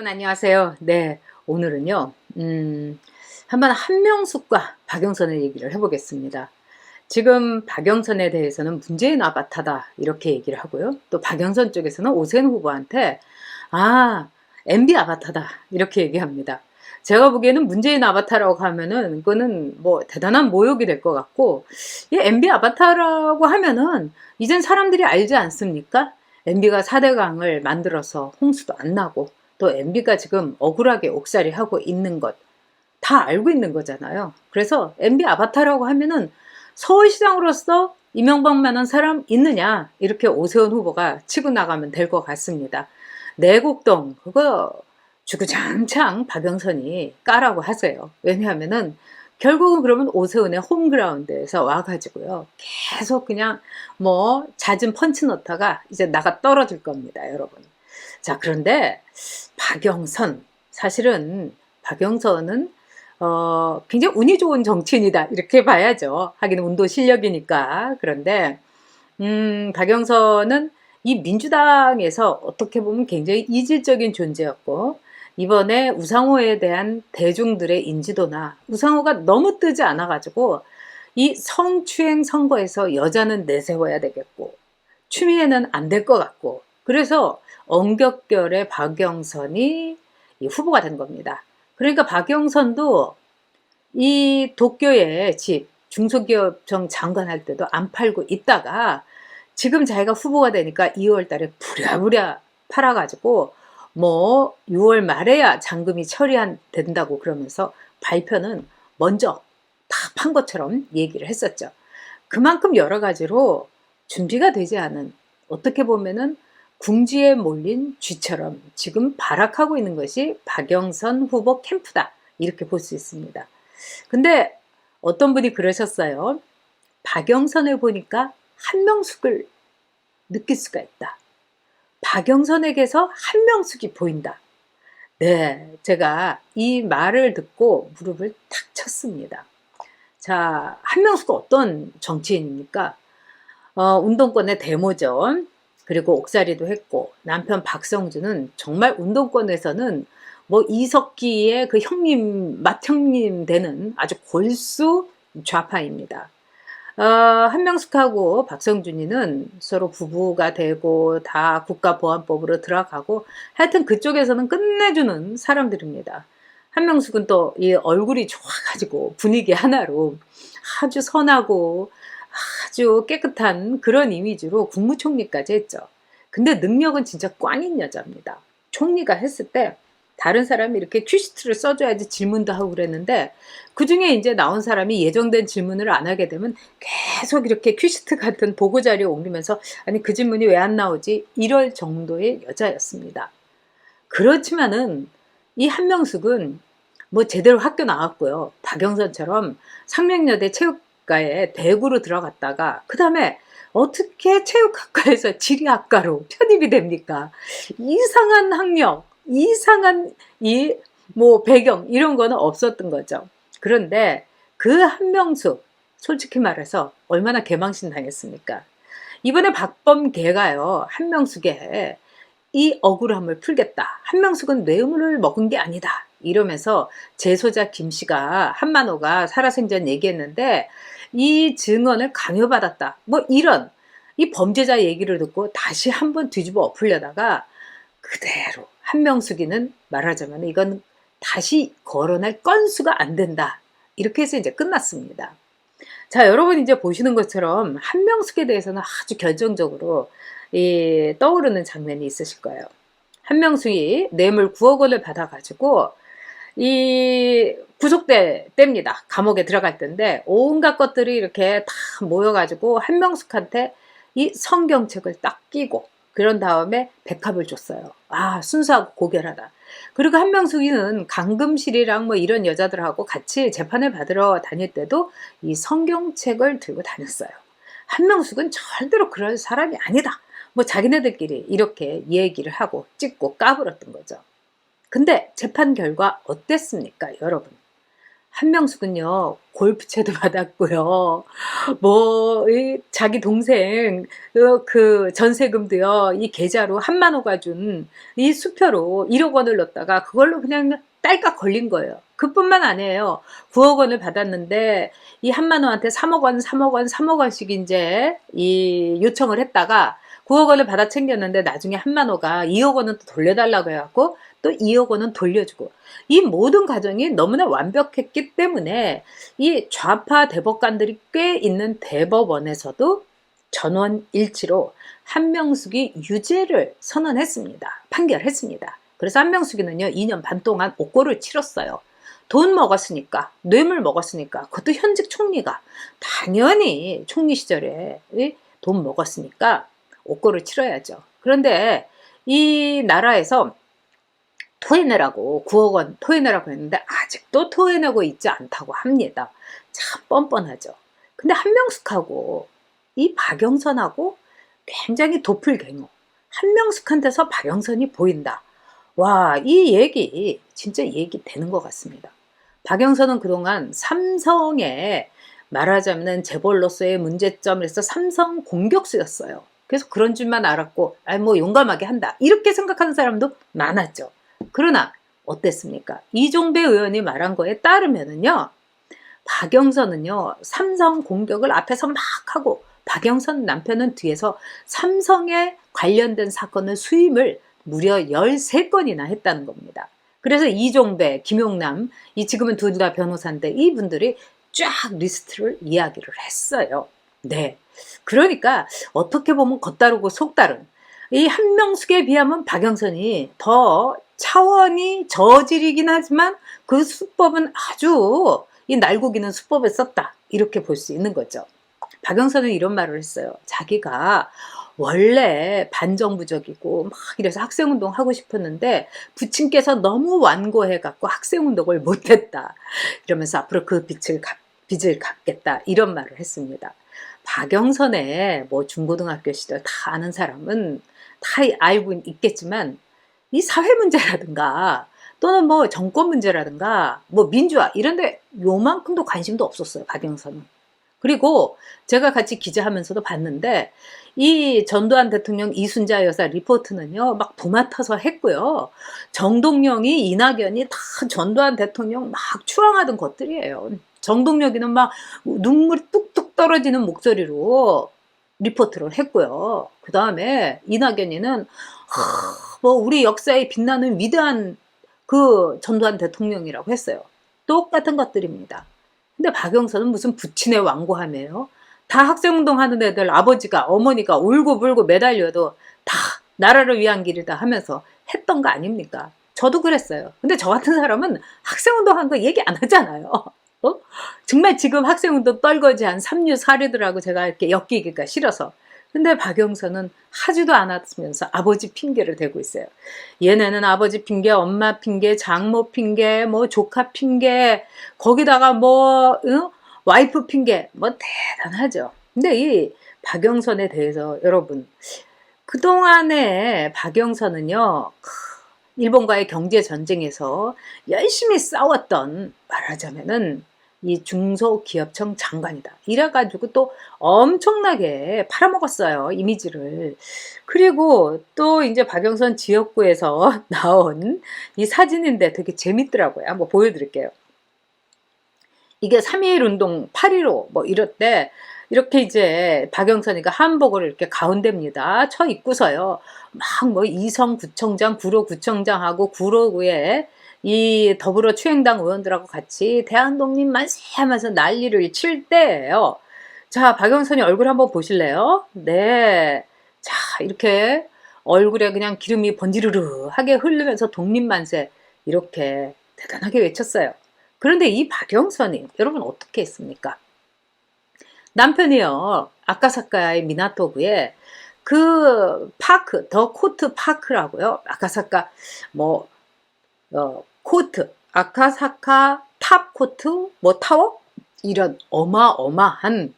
여러분 안녕하세요. 네, 오늘은요 한번 한명숙과 박영선의 얘기를 해보겠습니다. 지금 박영선에 대해서는 문재인 아바타다 이렇게 얘기를 하고요, 또 박영선 쪽에서는 오세훈 후보한테 MB 아바타다 이렇게 얘기합니다. 제가 보기에는 문재인 아바타라고 하면은 그거는 뭐 대단한 모욕이 될 것 같고, 이 MB 아바타라고 하면은 이젠 사람들이 알지 않습니까? MB가 4대강을 만들어서 홍수도 안 나고, 또 MB가 지금 억울하게 옥살이 하고 있는 것 다 알고 있는 거잖아요. 그래서 MB 아바타라고 하면은 서울시장으로서 이명박만한 사람 있느냐, 이렇게 오세훈 후보가 치고 나가면 될 것 같습니다. 내곡동 그거 주구장창 박영선이 까라고 하세요. 왜냐하면은 결국은 그러면 오세훈의 홈그라운드에서 와가지고요, 계속 그냥 뭐 잦은 펀치 넣다가 이제 나가 떨어질 겁니다, 여러분. 자, 그런데 박영선, 사실은 박영선은 굉장히 운이 좋은 정치인이다 이렇게 봐야죠. 하긴 운도 실력이니까. 그런데 박영선은 이 민주당에서 어떻게 보면 굉장히 이질적인 존재였고, 이번에 우상호에 대한 대중들의 인지도나, 우상호가 너무 뜨지 않아 가지고 이 성추행 선거에서 여자는 내세워야 되겠고 추미애는 안 될 것 같고, 그래서 엄격결에 박영선이 이 후보가 된 겁니다. 그러니까 박영선도 이 도쿄의 집 중소기업청 장관 할 때도 안 팔고 있다가 지금 자기가 후보가 되니까 2월 달에 부랴부랴 팔아가지고 뭐 6월 말에야 잔금이 처리된다고 그러면서 발표는 먼저 다 판 것처럼 얘기를 했었죠. 그만큼 여러 가지로 준비가 되지 않은, 어떻게 보면은 궁지에 몰린 쥐처럼 지금 발악하고 있는 것이 박영선 후보 캠프다 이렇게 볼 수 있습니다. 근데 어떤 분이 그러셨어요. 박영선을 보니까 한명숙을 느낄 수가 있다. 박영선에게서 한명숙이 보인다. 네, 제가 이 말을 듣고 무릎을 탁 쳤습니다. 자, 한명숙은 어떤 정치인입니까? 운동권의 데모죠. 그리고 옥살이도 했고, 남편 박성준은 정말 운동권에서는 뭐 이석기의 그 형님, 맏형님 되는 아주 골수 좌파입니다. 한명숙하고 박성준이는 서로 부부가 되고 다 국가보안법으로 들어가고, 하여튼 그쪽에서는 끝내주는 사람들입니다. 한명숙은 또 이 얼굴이 좋아가지고 분위기 하나로 아주 선하고 아주 깨끗한 그런 이미지로 국무총리까지 했죠. 근데 능력은 진짜 꽝인 여자입니다. 총리가 했을 때 다른 사람이 이렇게 큐시트를 써줘야지 질문도 하고 그랬는데, 그 중에 이제 나온 사람이 예정된 질문을 안 하게 되면 계속 이렇게 큐시트 같은 보고자료 옮기면서 아니 그 질문이 왜 안 나오지, 이럴 정도의 여자였습니다. 그렇지만은 이 한명숙은 뭐 제대로 학교 나왔고요, 박영선처럼 상명여대 체육과에 대구로 들어갔다가 그 다음에 어떻게 체육학과에서 지리학과로 편입이 됩니까? 이상한 학력, 이상한 이 뭐 배경 이런 거는 없었던 거죠. 그런데 그 한명숙, 솔직히 말해서 얼마나 개망신 당했습니까? 이번에 박범계가요, 한명숙의 이 억울함을 풀겠다, 한명숙은 뇌물을 먹은 게 아니다 이러면서 제소자 김씨가, 한만호가 살아생전 얘기했는데 이 증언을 강요받았다, 뭐 이런 이 범죄자 얘기를 듣고 다시 한번 뒤집어 엎으려다가 그대로 한명숙이는 말하자면 이건 다시 거론할 건수가 안 된다 이렇게 해서 이제 끝났습니다. 자, 여러분 이제 보시는 것처럼 한명숙에 대해서는 아주 결정적으로 떠오르는 장면이 있으실 거예요. 한명숙이 뇌물 9억 원을 받아가지고 구속됩니다. 감옥에 들어갈 텐데 온갖 것들이 이렇게 다 모여가지고 한명숙한테 이 성경책을 딱 끼고 그런 다음에 백합을 줬어요. 순수하고 고결하다. 그리고 한명숙이는 강금실이랑 뭐 이런 여자들하고 같이 재판을 받으러 다닐 때도 이 성경책을 들고 다녔어요. 한명숙은 절대로 그럴 사람이 아니다, 뭐 자기네들끼리 이렇게 얘기를 하고 찍고 까불었던 거죠. 근데 재판 결과 어땠습니까, 여러분? 한명숙은요 골프채도 받았고요. 뭐 자기 동생 그 전세금도요 이 계좌로 한만호가 준 이 수표로 1억 원을 넣었다가 그걸로 그냥 딸깍 걸린 거예요. 그뿐만 아니에요. 9억 원을 받았는데 이 한만호한테 3억 원, 3억 원, 3억 원씩 이제 이 요청을 했다가 9억 원을 받아 챙겼는데 나중에 한만호가 2억 원은 또 돌려달라고 해갖고 또 2억 원은 돌려주고, 이 모든 과정이 너무나 완벽했기 때문에 이 좌파 대법관들이 꽤 있는 대법원에서도 전원일치로 한명숙이 유죄를 선언했습니다. 판결했습니다. 그래서 한명숙이는요 2년 반 동안 옥고를 치렀어요. 돈 먹었으니까, 뇌물 먹었으니까, 그것도 현직 총리가 당연히 총리 시절에 돈 먹었으니까 옥고를 치러야죠. 그런데 이 나라에서 토해내라고 9억 원 토해내라고 했는데 아직도 토해내고 있지 않다고 합니다. 참 뻔뻔하죠. 근데 한명숙하고 이 박영선하고 굉장히 도플갱어. 한명숙한테서 박영선이 보인다. 와, 이 얘기 진짜 얘기 되는 것 같습니다. 박영선은 그동안 삼성의 말하자면 재벌로서의 문제점에서 삼성 공격수였어요. 그래서 그런 줄만 알았고, 뭐 용감하게 한다 이렇게 생각하는 사람도 많았죠. 그러나 어땠습니까? 이종배 의원이 말한 거에 따르면은요, 박영선은요 삼성 공격을 앞에서 막 하고 박영선 남편은 뒤에서 삼성에 관련된 사건을 수임을 무려 13건이나 했다는 겁니다. 그래서 이종배, 김용남, 이 지금은 둘 다 변호사인데 이분들이 쫙 리스트를 이야기를 했어요. 네. 그러니까 어떻게 보면 겉다르고 속다른 이 한명숙에 비하면 박영선이 더 차원이 저질이긴 하지만 그 수법은 아주 이 날고기는 수법을 썼다 이렇게 볼 수 있는 거죠. 박영선은 이런 말을 했어요. 자기가 원래 반정부적이고 막 이래서 학생운동 하고 싶었는데 부친께서 너무 완고해 갖고 학생운동을 못했다 이러면서 앞으로 그 빚을 갚겠다 이런 말을 했습니다. 박영선의 뭐 중고등학교 시절 다 아는 사람은 다 알고 있겠지만 이 사회 문제라든가 또는 뭐 정권 문제라든가 뭐 민주화 이런데 요만큼도 관심도 없었어요, 박영선은. 그리고 제가 같이 기자하면서도 봤는데 이 전두환 대통령 이순자 여사 리포트는요 막 도맡아서 했고요. 정동영이 이낙연이 다 전두환 대통령 막 추앙하던 것들이에요. 정동영이는 막 눈물 뚝뚝 떨어지는 목소리로 리포트를 했고요. 그 다음에 이낙연이는 뭐 우리 역사에 빛나는 위대한 그 전두환 대통령이라고 했어요. 똑같은 것들입니다. 근데 박영선은 무슨 부친의 완고함이에요. 다 학생운동 하는 애들 아버지가 어머니가 울고불고 매달려도 다 나라를 위한 길이다 하면서 했던 거 아닙니까? 저도 그랬어요. 근데 저 같은 사람은 학생운동 한 거 얘기 안 하잖아요. 어? 정말 지금 학생운동 떨거지한 삼류 사례들하고 제가 이렇게 엮이기가 싫어서. 근데 박영선은 하지도 않았으면서 아버지 핑계를 대고 있어요. 얘네는 아버지 핑계, 엄마 핑계, 장모 핑계, 뭐 조카 핑계, 거기다가 뭐 와이프 핑계, 뭐 대단하죠. 근데 이 박영선에 대해서 여러분, 그동안에 박영선은요 일본과의 경제 전쟁에서 열심히 싸웠던, 말하자면은 이 중소기업청 장관이다 이래가지고 또 엄청나게 팔아먹었어요, 이미지를. 그리고 또 이제 박영선 지역구에서 나온 이 사진인데 되게 재밌더라고요. 한번 보여드릴게요. 이게 3.1 운동 8.15 뭐 이럴 때 이렇게 이제 박영선이가 한복을 이렇게 가운데입니다. 처 입고서요. 막 뭐 이성구청장, 구로구청장하고 구로구에 이 더불어 추행당 의원들하고 같이 대한독립 만세 하면서 난리를 칠 때예요. 자, 박영선이 얼굴 한번 보실래요? 네. 자, 이렇게 얼굴에 그냥 기름이 번지르르하게 흐르면서 독립만세 이렇게 대단하게 외쳤어요. 그런데 이 박영선이 여러분 어떻게 했습니까? 남편이요 아카사카의 미나토구에 그 파크, 더 코트 파크라고요. 아카사카 뭐 코트, 아카사카 탑 코트 뭐 타워 이런 어마어마한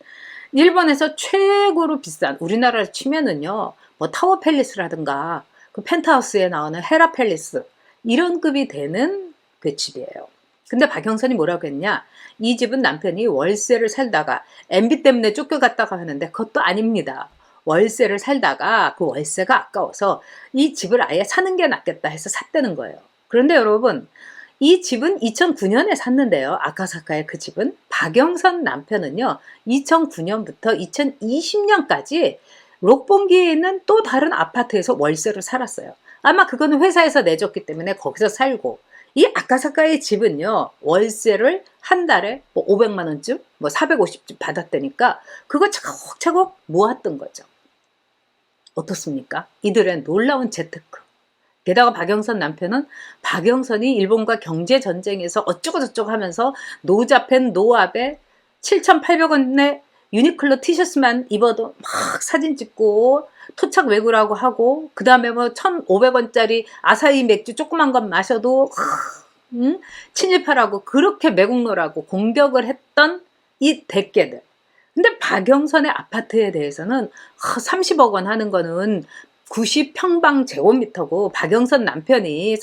일본에서 최고로 비싼, 우리나라를 치면은요 뭐 타워 팰리스라든가 그 펜트하우스에 나오는 헤라 팰리스 이런 급이 되는 그 집이에요. 근데 박영선이 뭐라고 했냐? 이 집은 남편이 월세를 살다가 MB 때문에 쫓겨갔다고 하는데 그것도 아닙니다. 월세를 살다가 그 월세가 아까워서 이 집을 아예 사는 게 낫겠다 해서 샀다는 거예요. 그런데 여러분, 이 집은 2009년에 샀는데요. 아카사카의 그 집은 박영선 남편은요. 2009년부터 2020년까지 록봉기에 있는 또 다른 아파트에서 월세로 살았어요. 아마 그거는 회사에서 내줬기 때문에 거기서 살고, 이 아카사카의 집은요. 월세를 한 달에 뭐 500만 원쯤, 뭐 450쯤 받았다니까 그거 차곡차곡 모았던 거죠. 어떻습니까? 이들의 놀라운 재테크. 게다가 박영선 남편은 박영선이 일본과 경제전쟁에서 어쩌고저쩌고 하면서 노자펜 노압에 7,800원에 유니클로 티셔츠만 입어도 막 사진 찍고 토착 외구라고 하고, 그 다음에 뭐 1,500원짜리 아사히 맥주 조그만 것 마셔도 친일파라고 그렇게 매국노라고 공격을 했던 이 대깨들. 근데 박영선의 아파트에 대해서는 30억 원 하는 거는 90평방 제곱미터고, 박영선 남편이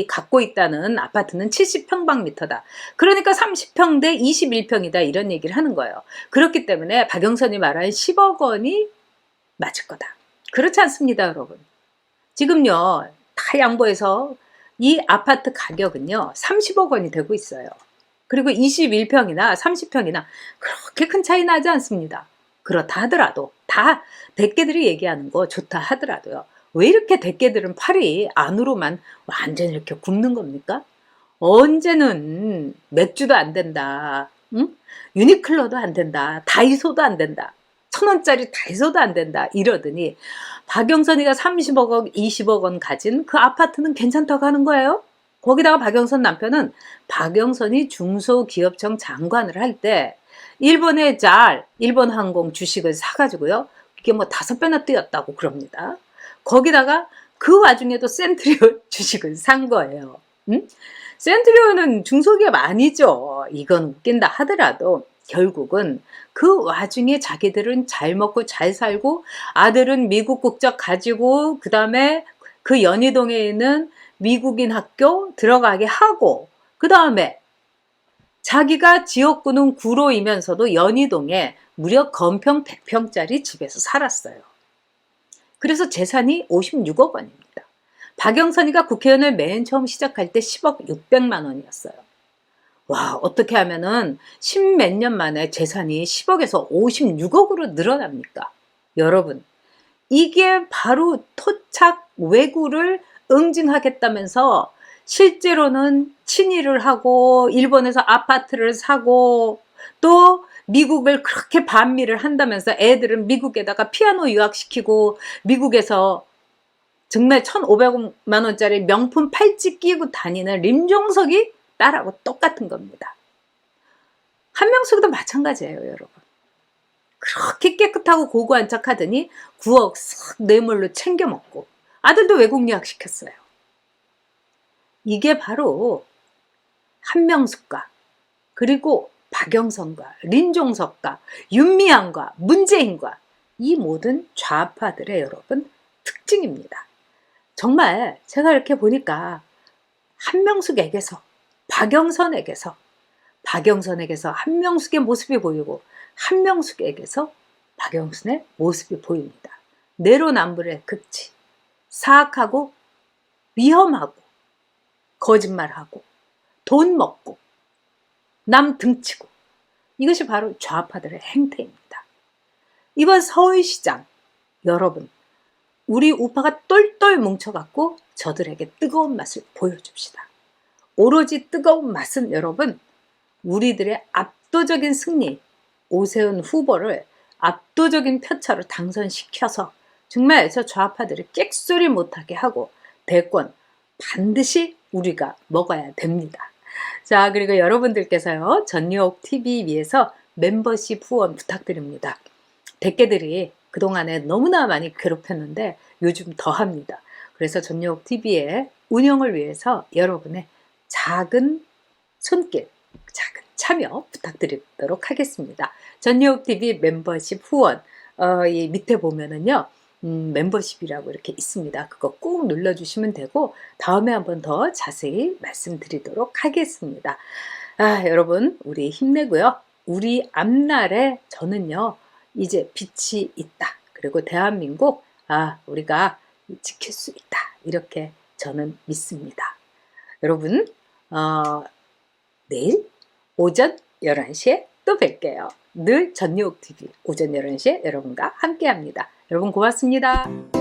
갖고 있다는 아파트는 70평방미터다. 그러니까 30평 대 21평이다 이런 얘기를 하는 거예요. 그렇기 때문에 박영선이 말한 10억 원이 맞을 거다. 그렇지 않습니다, 여러분. 지금요, 다 양보해서 이 아파트 가격은요, 30억 원이 되고 있어요. 그리고 21평이나 30평이나 그렇게 큰 차이 나지 않습니다. 그렇다 하더라도, 다 대깨들이 얘기하는 거 좋다 하더라도요. 왜 이렇게 대깨들은 팔이 안으로만 완전히 이렇게 굽는 겁니까? 언제는 맥주도 안 된다. 응? 유니클로도 안 된다. 다이소도 안 된다. 1,000원짜리 다이소도 안 된다. 이러더니 박영선이가 30억 원, 20억 원 가진 그 아파트는 괜찮다고 하는 거예요. 거기다가 박영선 남편은 박영선이 중소기업청 장관을 할 때 일본의 일본 항공 주식을 사가지고요. 이게 뭐 5배나 뛰었다고 그럽니다. 거기다가 그 와중에도 센트리온 주식을 산 거예요. 응? 센트리온은 중소기업 아니죠. 이건 웃긴다 하더라도 결국은 그 와중에 자기들은 잘 먹고 잘 살고, 아들은 미국 국적 가지고 그 다음에 그 연희동에 있는 미국인 학교 들어가게 하고, 그 다음에 자기가 지역구는 구로이면서도 연희동에 무려 건평 100평짜리 집에서 살았어요. 그래서 재산이 56억 원입니다. 박영선이가 국회의원을 맨 처음 시작할 때 10억 600만 원이었어요. 와, 어떻게 하면은 10몇 년 만에 재산이 10억에서 56억으로 늘어납니까? 여러분, 이게 바로 토착 외구를 응징하겠다면서 실제로는 친일을 하고 일본에서 아파트를 사고 또 미국을 그렇게 반미를 한다면서 애들은 미국에다가 피아노 유학시키고 미국에서 정말 1,500만 원짜리 명품 팔찌 끼고 다니는 림종석이 딸하고 똑같은 겁니다. 한명숙도 마찬가지예요, 여러분. 그렇게 깨끗하고 고고한 척하더니 9억 싹 뇌물로 챙겨 먹고 아들도 외국 유학 시켰어요. 이게 바로 한명숙과 그리고 박영선과 린종석과 윤미향과 문재인과 이 모든 좌파들의 여러분 특징입니다. 정말 제가 이렇게 보니까 한명숙에게서 박영선에게서 한명숙의 모습이 보이고 한명숙에게서 박영선의 모습이 보입니다. 내로남불의 극치. 사악하고 위험하고 거짓말하고 돈 먹고 남 등치고, 이것이 바로 좌파들의 행태입니다. 이번 서울시장 여러분, 우리 우파가 똘똘 뭉쳐갖고 저들에게 뜨거운 맛을 보여줍시다. 오로지 뜨거운 맛은 여러분, 우리들의 압도적인 승리, 오세훈 후보를 압도적인 표차로 당선시켜서 정말 저 좌파들을 끽소리 못하게 하고 대권 반드시 우리가 먹어야 됩니다. 자, 그리고 여러분들께서요, 전유옥 TV 위해서 멤버십 후원 부탁드립니다. 대깨들이 그동안에 너무나 많이 괴롭혔는데 요즘 더합니다. 그래서 전유옥 TV의 운영을 위해서 여러분의 작은 손길, 작은 참여 부탁드리도록 하겠습니다. 전유옥 TV 멤버십 후원, 이 밑에 보면은요, 멤버십이라고 이렇게 있습니다. 그거 꾹 눌러주시면 되고 다음에 한번 더 자세히 말씀드리도록 하겠습니다. 여러분 우리 힘내고요. 우리 앞날에 저는요 이제 빛이 있다. 그리고 대한민국 우리가 지킬 수 있다. 이렇게 저는 믿습니다. 여러분 내일 오전 11시에 또 뵐게요. 늘 전유옥TV 오전 11시에 여러분과 함께합니다. 여러분 고맙습니다.